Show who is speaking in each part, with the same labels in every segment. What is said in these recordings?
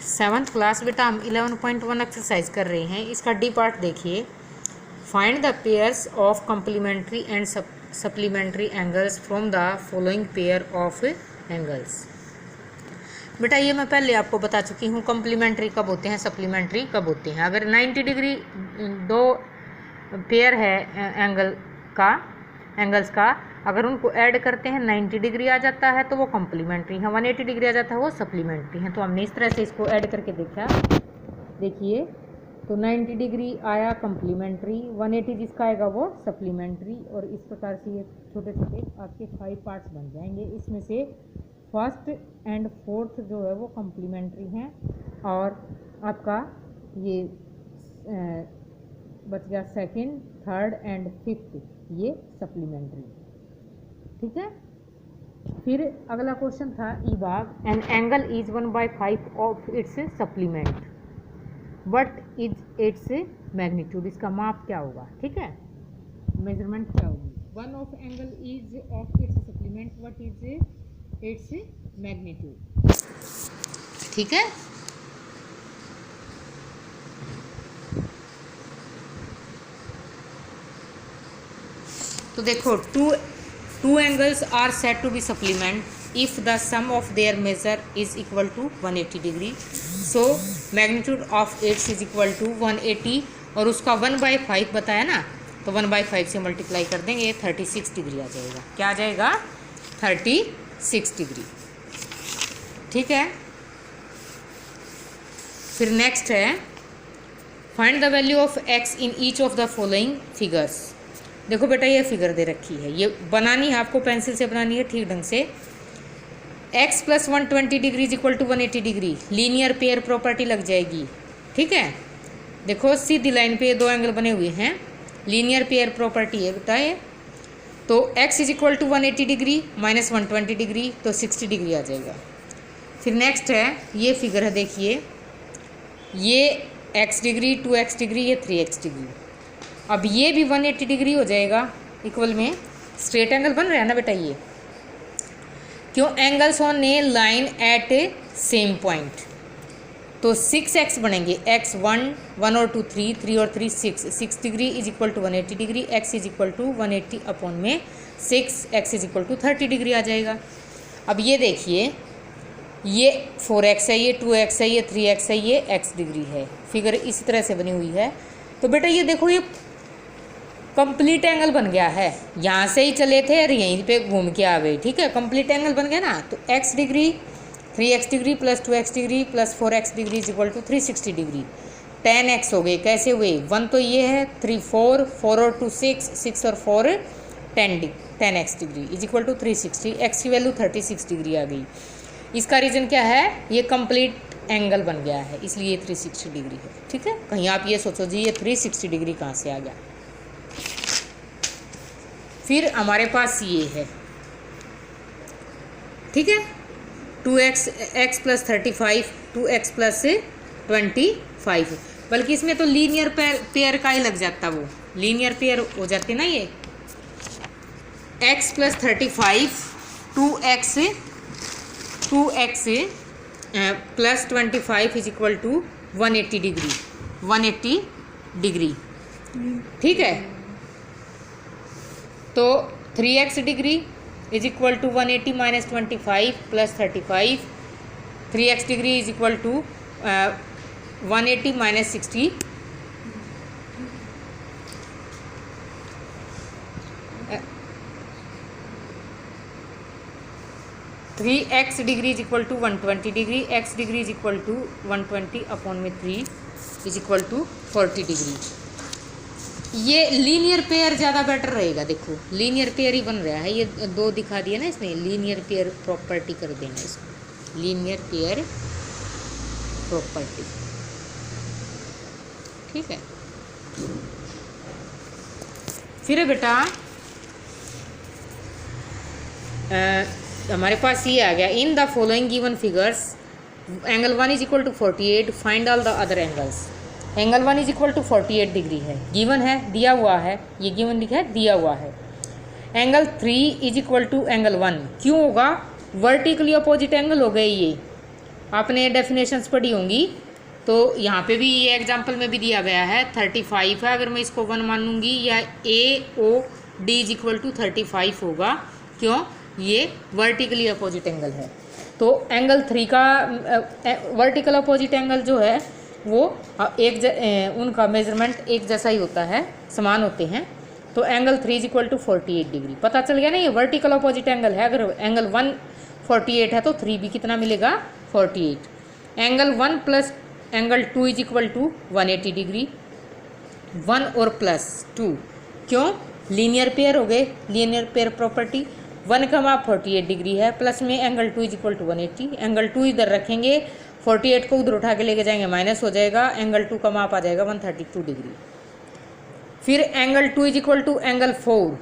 Speaker 1: Seventh class बेटा हम 11.1 exercise कर रहे हैं। इसका डी पार्ट देखिए। Find the pairs of complementary and supplementary angles from the following pair of angles. बेटा ये मैं पहले आपको बता चुकी हूँ कम्प्लीमेंट्री कब होते हैं, सप्लीमेंट्री कब होते हैं। अगर 90 डिग्री दो पेयर है एंगल्स का, अगर उनको ऐड करते हैं 90 डिग्री आ जाता है तो वो कम्प्लीमेंट्री है, 180 डिग्री आ जाता है वो सप्लीमेंट्री है। तो हमने इस तरह से इसको ऐड करके देखा, देखिए तो 90 डिग्री आया कम्प्लीमेंट्री, 180 जिसका आएगा वो सप्लीमेंट्री। और इस प्रकार से ये छोटे छोटे आपके 5 पार्ट्स बन जाएंगे। इसमें से फर्स्ट एंड फोर्थ जो है वो कम्प्लीमेंट्री हैं और आपका ये बच गया सेकंड, थर्ड एंड फिफ्थ ये सप्लीमेंट्री। ठीक है। फिर अगला क्वेश्चन था ई भाग, an angle is 1/5 of its supplement, what is its magnitude. इसका माप क्या होगा, ठीक है, मेजरमेंट क्या होगी। One of angle is of its supplement, what is its magnitude. ठीक है। तो देखो two angles are set to be supplement if the sum of their measure is equal to 180 degree. So magnitude of its is equal to 180 और उसका 1/5 बताया ना, तो 1/5 से मल्टीप्लाई कर देंगे, 36 डिग्री आ जाएगा। क्या आ जाएगा, 36 डिग्री। ठीक है। फिर नेक्स्ट है find the value of x in each of the following figures. देखो बेटा ये फिगर दे रखी है, ये बनानी है आपको, पेंसिल से बनानी है ठीक ढंग से। x + 120 degree is equal to 180 degree, linear pair property लग जाएगी। ठीक है। देखो सीधी लाइन पे दो एंगल बने हुए हैं, लीनियर पेयर प्रॉपर्टी है बेटा ये। तो x is equal to 180 degree minus 120 degree, तो 60 डिग्री आ जाएगा। फिर नेक्स्ट है ये फिगर है, देखिए ये x डिग्री, 2x डिग्री, ये 3x डिग्री। अब ये भी 180 डिग्री हो जाएगा, इक्वल में स्ट्रेट एंगल बन रहा है ना बेटा ये, क्यों, angles on A line at A same point. तो 6x बनेंगे, x 1 और 2 3 और 3 6 degree is equal to 180 degree, x is equal to 180 upon में 6, x is equal to 30 degree आ जाएगा। अब ये देखिए ये 4x है, ये 2x है, ये 3x है, ये x डिग्री है। फिगर इसी तरह से बनी हुई है। तो बेटा ये देखो ये कंप्लीट एंगल बन गया है, यहाँ से ही चले थे और यहीं पे घूम के आ गए। ठीक है, कंप्लीट एंगल बन गया ना। तो x degree 3x degree plus 2x degree plus 4x degree is equal to 360 degree. 10x हो गए, कैसे हुए, 1 तो ये है, 3 4 और 2 6 और 4 10x degree is equal to 360। x की वैल्यू 36 डिग्री आ गई। इसका रीज़न क्या है, ये कंप्लीट एंगल बन गया है इसलिए ये 360 डिग्री है। ठीक है। कहीं आप ये सोचो जी ये 360 डिग्री कहाँ से आ गया। फिर हमारे पास ये है, ठीक है, 2x + 35, 2x + 25, बल्कि इसमें तो लीनियर पेयर का ही लग जाता, वो लीनियर पेयर हो जाते ना ये। x + 35 2x + 25 is equal to 180 degree. ठीक है। तो 3x degree is equal to 180 minus 25 plus 35, 3x degree is equal to 180 minus 60, three x degree is equal to 120 degree, x degree is equal to 120 upon में 3 is equal to 40 degree. ये linear pair ज़्यादा better रहेगा। देखो linear pair ही बन रहा है, ये दो दिखा दिया ना इसमें, लीनियर पेयर प्रॉपर्टी कर देना इसको, लीनियर पेयर प्रॉपर्टी। ठीक है। फिर बेटा हमारे पास ये आ गया, in the following given figures angle 1 is equal to 48, find all the other angles. Angle 1 is equal to 48 degree है, गिवन है, दिया हुआ है, ये गिवन लिखा है, दिया हुआ है। Angle 3 is equal to angle 1, क्यों होगा, वर्टिकली अपोजिट एंगल हो गए ये, आपने डेफिनेशंस पढ़ी होंगी, तो यहाँ पे भी ये एग्जांपल में भी दिया गया है 35 है। अगर मैं इसको 1 मान लूँगी या AOD इज इक्वल टू 35 होगा, क्यों? ये वर्टिकली अपोजिट एंगल है। तो एंगल 3 का वर्टिकल अपोजिट एंगल जो है वो उनका मेजरमेंट एक जैसा ही होता है, समान होते हैं। तो angle 3 is equal to 48 degree. पता चल गया ना, ये वर्टिकल अपोजिट एंगल है। अगर एंगल 1 48 है तो 3 भी कितना मिलेगा? 48। Angle 1 plus angle 2 is equal to 180 degree. 1 और प्लस 2, क्यों? लीनियर पेयर हो गए, लीनियर पेयर प्रॉपर्टी। 1 का माप 48 डिग्री है, प्लस में angle 2 is equal to 180। Angle 2 इधर रखेंगे, 48 को उधर उठा के लेके जाएंगे, माइनस हो जाएगा। एंगल 2 का माप आ जाएगा 132 डिग्री। फिर angle 2 is equal to angle 4,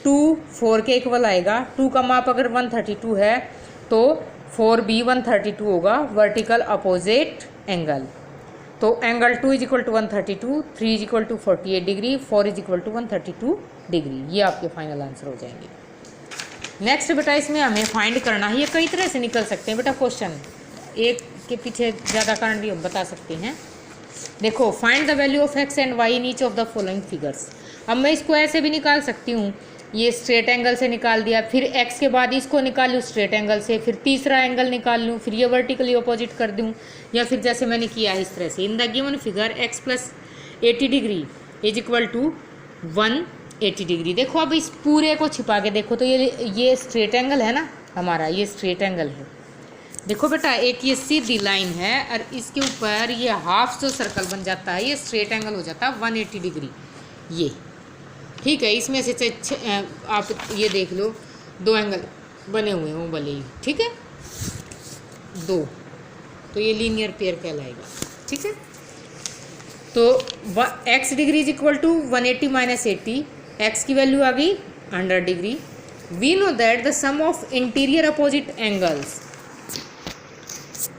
Speaker 1: 2 4 के इक्वल आएगा। 2 का माप अगर 132 है तो 4 भी 132 होगा, वर्टिकल अपोजिट एंगल। तो angle 2 is equal to 132, 3 is equal to 48 degree, 4 is equal to 132 degree. ये आपके फाइनल आंसर हो जाएंगे। नेक्स्ट बेटा, इसमें हमें फाइंड करना है, ये कई तरह से निकल सकते हैं बेटा क्वेश्चन, एक के पीछे ज़्यादा कारण भी हम बता सकते हैं। देखो, find the value of x and y in each of the following figures. अब मैं इसको ऐसे भी निकाल सकती हूँ, ये स्ट्रेट एंगल से निकाल दिया, फिर एक्स के बाद इसको निकाल लूँ स्ट्रेट एंगल से, फिर तीसरा एंगल निकाल लूँ, फिर ये वर्टिकली अपोजिट कर दूँ, या फिर जैसे मैंने किया है इस तरह से। In the given figure x plus 80 degree is equal to 180 degree. देखो अब इस पूरे को छिपा के देखो तो ये स्ट्रेट एंगल है ना हमारा, ये स्ट्रेट एंगल है। देखो बेटा, एक ये सीधी लाइन है और इसके ऊपर ये हाफ जो सर्कल बन जाता है, ये स्ट्रेट एंगल हो जाता है 180 डिग्री। ये ठीक है, इसमें से आप ये देख लो, 2 एंगल बने हुए हैं वो भले ही, ठीक है, 2, तो ये लीनियर पेयर कहलाएगा। ठीक है, तो x degree is equal to 180 minus 80, x की वैल्यू आ गई 100 degree. We know that the sum of interior opposite angles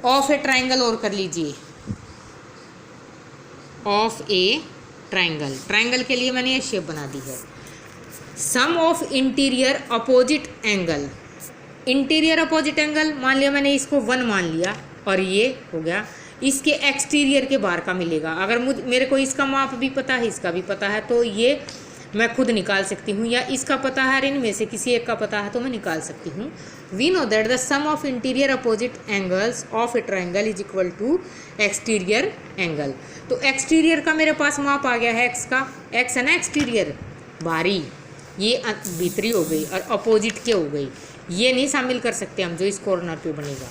Speaker 1: of a triangle, और कर लीजिए, ऑफ ए ट्राइंगल। ट्राइंगल के लिए मैंने ये शेप बना दी है। Sum of interior opposite angle, interior opposite angle मान लिया मैंने, इसको 1 मान लिया, और ये हो गया इसके एक्सटीरियर के बाहर का मिलेगा। अगर मेरे को इसका माप भी पता है, इसका भी पता है, तो ये मैं खुद निकाल सकती हूँ, या इसका पता है, इनमें से किसी एक का पता है तो मैं निकाल सकती हूँ। We know that the sum of interior opposite angles of a triangle is equal to exterior angle. तो एक्सटीरियर का मेरे पास माप आ गया है, एक्स का, एक्स है ना एक्सटीरियर बाहरी, ये भीतरी हो गई, और अपोजिट के हो गई, ये नहीं शामिल कर सकते हम जो इस कॉर्नर पे बनेगा।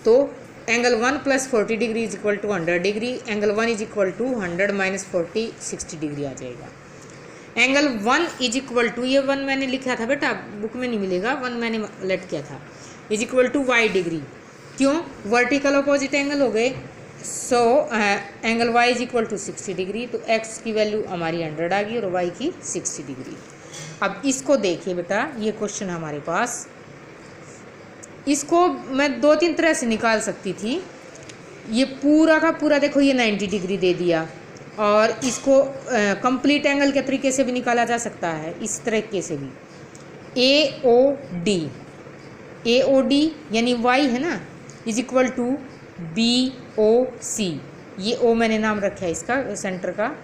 Speaker 1: तो angle 1 plus 40 degree is equal to 100 degree, angle 1 is equal to 100 minus 40 60 degree आ जाएगा। एंगल 1 इज इक्वल टू, ये 1 मैंने लिखा था बेटा, बुक में नहीं मिलेगा, 1 मैंने लेट किया था, is equal to y degree. क्यों? वर्टिकल अपोजिट एंगल हो गए, so angle y is equal to 60 degree. तो एक्स की वैल्यू हमारी 100 आ गई और वाई की 60 डिग्री। अब इसको देखिए बेटा, ये क्वेश्चन हमारे पास, इसको मैं 2-3 तरह से निकाल सकती थी। ये पूरा का पूरा देखो, ये 90 डिग्री दे दिया, और इसको कंप्लीट एंगल के तरीके से भी निकाला जा सकता है, इस तरीके से भी। AOD यानी y है ना, इज इक्वल टू BOC, ये O मैंने नाम रखा है इसका, सेंटर का,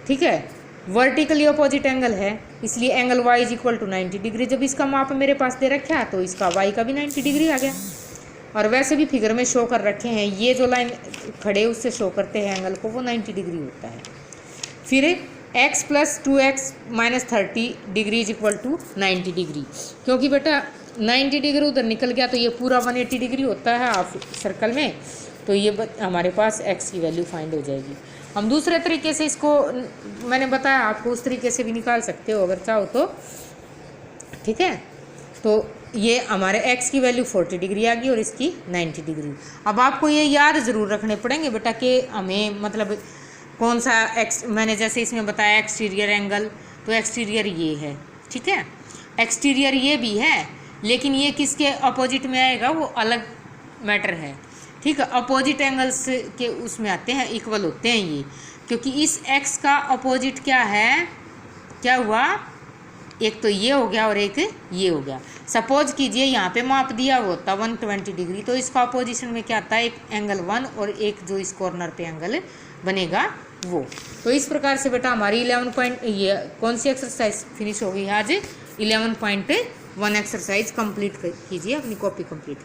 Speaker 1: ठीक है। वर्टिकली अपोजिट एंगल है, इसलिए angle y is equal to 90 degree. जब इसका माप मेरे पास दे रखा है तो इसका y का भी 90 डिग्री आ गया। और वैसे भी फिगर में शो कर रखे हैं, ये जो लाइन खड़े उससे शो करते हैं एंगल को, वो 90 डिग्री होता है। फिर x plus 2x minus 30 degree is equal to 90 degree, क्योंकि बेटा 90 डिग्री उधर निकल गया तो ये पूरा 180 डिग्री होता है हाफ सर्कल में, तो ये हमारे पास x की वैल्यू फाइंड हो जाएगी। हम दूसरे तरीके से इसको, मैंने बताया आपको, उस तरीके से भी निकाल सकते हो अगर चाहो तो, ठीक है। तो ये हमारे x की वैल्यू 40 डिग्री आ गई और इसकी 90 डिग्री। अब आपको ये याद ज़रूर रखने पड़ेंगे बेटा कि हमें मतलब कौन सा x, मैंने जैसे इसमें बताया एक्सटीरियर एंगल, तो एक्सटीरियर ये है, ठीक है, एक्सटीरियर ये भी है, लेकिन ये किसके अपोजिट में आएगा वो अलग मैटर है, ठीक है। अपोजिट एंगल्स के उसमें आते हैं, इक्वल होते हैं ये, क्योंकि इस x का अपोजिट क्या है, क्या हुआ, एक तो ये हो गया और एक ये हो गया। सपोज कीजिए यहाँ पे माप दिया वो होता 120 डिग्री, तो इसका अपोजिशन में क्या आता है, एक एंगल 1 और एक जो इस कॉर्नर पे एंगल बनेगा वो। तो इस प्रकार से बेटा हमारी 11 पॉइंट ये कौन सी एक्सरसाइज फिनिश हो गई आज, 11.1 एक्सरसाइज कंप्लीट कीजिए, अपनी कॉपी कंप्लीट कीजिए।